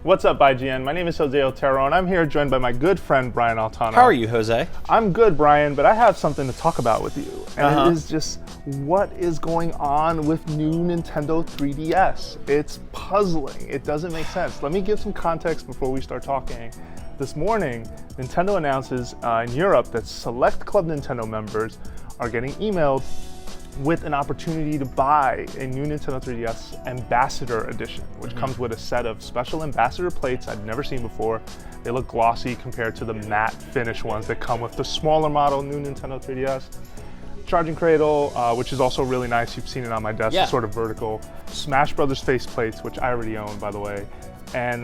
What's up, IGN? My name is Jose Otero, and I'm here joined by my good friend, Brian Altano. How are you, Jose? I'm good, Brian, but I have something to talk about with you. And it is just what is going on with new Nintendo 3DS. It's puzzling. It doesn't make sense. Let me give some context before we start talking. This morning, Nintendo announces in Europe that select Club Nintendo members are getting emailed with an opportunity to buy a new Nintendo 3DS Ambassador Edition, which comes with a set of special Ambassador plates I've never seen before. They look glossy compared to the matte finish ones that come with the smaller model new Nintendo 3DS. Charging cradle, which is also really nice. You've seen it on my desk, Yeah. sort of vertical. Smash Brothers face plates, which I already own, by the way. And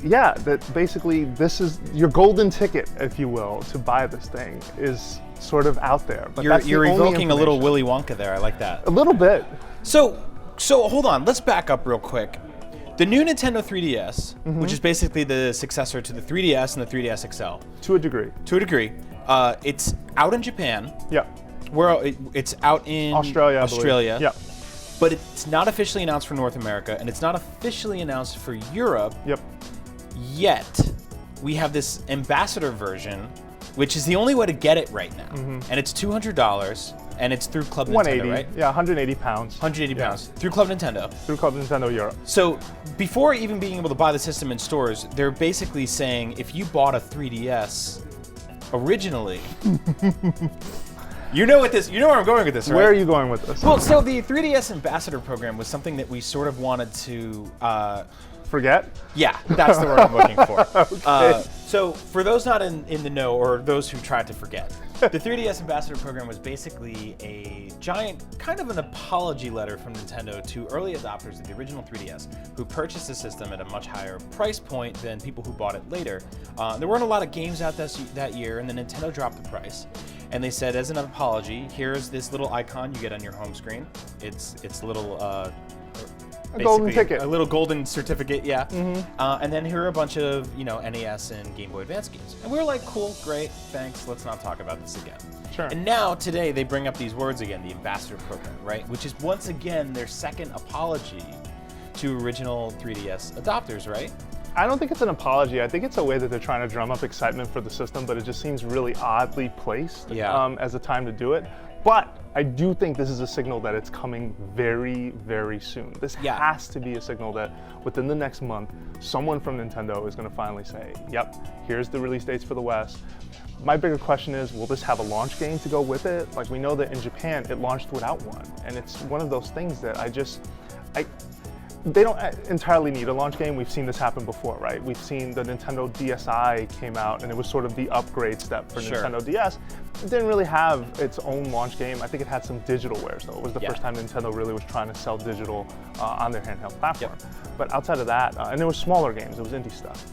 yeah, that basically this is your golden ticket, if you will, to buy this thing is sort of out there. But You're evoking a little Willy Wonka there. I like that. A little bit. So hold on. Let's back up real quick. The new Nintendo 3DS, which is basically the successor to the 3DS and the 3DS XL. To a degree. To a degree. It's out in Japan. Yeah. It's out in Australia, I Australia. believe. Yeah. But it's not officially announced for North America, and it's not officially announced for Europe. Yep. Yet, we have this Ambassador version, which is the only way to get it right now. And it's $200, and it's through Club 180, Nintendo, right? yeah, 180 pounds. 180 pounds, through Club Nintendo. Through Club Nintendo Europe. So, before even being able to buy the system in stores, they're basically saying if you bought a 3DS originally, you know where I'm going with this, right? Where are you going with this? Well, so the 3DS Ambassador program was something that we sort of wanted to Forget? yeah, that's the word I'm looking for. Okay. So for those not in the know, or those who tried to forget, the 3DS Ambassador program was basically a giant, kind of an apology letter from Nintendo to early adopters of the original 3DS who purchased the system at a much higher price point than people who bought it later. There weren't a lot of games out that year, and then Nintendo dropped the price. And they said, as an apology, here's this little icon you get on your home screen. It's a little A golden ticket. A little golden certificate, yeah. And then here are a bunch of, NES and Game Boy Advance games. And we were like, cool, great, thanks, let's not talk about this again. Sure. And now, today, they bring up these words again, the Ambassador Program, right? Which is, once again, their second apology to original 3DS adopters, right? I don't think it's an apology. I think it's a way that they're trying to drum up excitement for the system, but it just seems really oddly placed as a time to do it. But I do think this is a signal that it's coming very, very soon. This has to be a signal that within the next month, someone from Nintendo is going to finally say, yep, here's the release dates for the West. My bigger question is, will this have a launch game to go with it? Like, we know that in Japan, it launched without one. And it's one of those things that they don't entirely need a launch game. We've seen this happen before, right? We've seen the Nintendo DSi came out, and it was sort of the upgrade step for Nintendo DS. It didn't really have its own launch game. I think it had some digital wares, though. It was the first time Nintendo really was trying to sell digital on their handheld platform. But outside of that, and there were smaller games, it was indie stuff.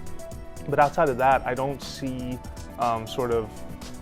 But outside of that, I don't see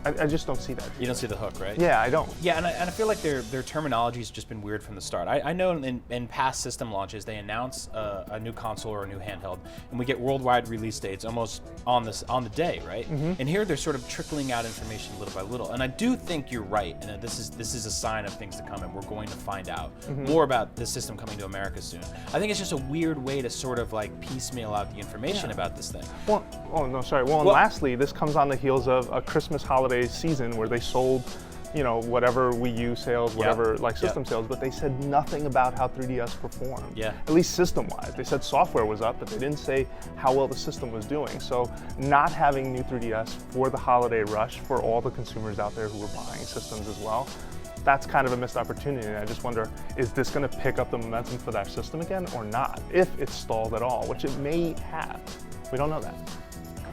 I just don't see that. You don't see the hook, right? Yeah, I don't. Yeah, and I feel like their terminology has just been weird from the start. I know in past system launches, they announce a new console or a new handheld, and we get worldwide release dates almost on the day, right? And here they're sort of trickling out information little by little. And I do think you're right, and that this is a sign of things to come, and we're going to find out more about this system coming to America soon. I think it's just a weird way to sort of like piecemeal out the information about this thing. Well, and lastly, this comes on the heels of a Christmas holiday season where they sold, whatever Wii U sales, whatever system sales, but they said nothing about how 3DS performed. Yeah. At least system-wise. They said software was up, but they didn't say how well the system was doing. So not having new 3DS for the holiday rush for all the consumers out there who were buying systems as well, that's kind of a missed opportunity. And I just wonder, is this going to pick up the momentum for that system again or not? If it's stalled at all, which it may have. We don't know that.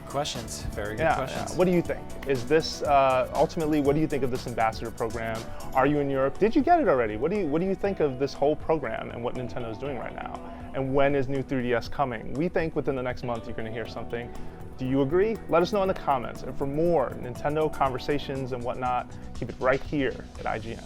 Questions, very good questions. Yeah. What do you think? Is this ultimately? What do you think of this Ambassador program? Are you in Europe? Did you get it already? What do you think of this whole program and what Nintendo is doing right now? And when is new 3DS coming? We think within the next month you're going to hear something. Do you agree? Let us know in the comments. And for more Nintendo conversations and whatnot, keep it right here at IGN.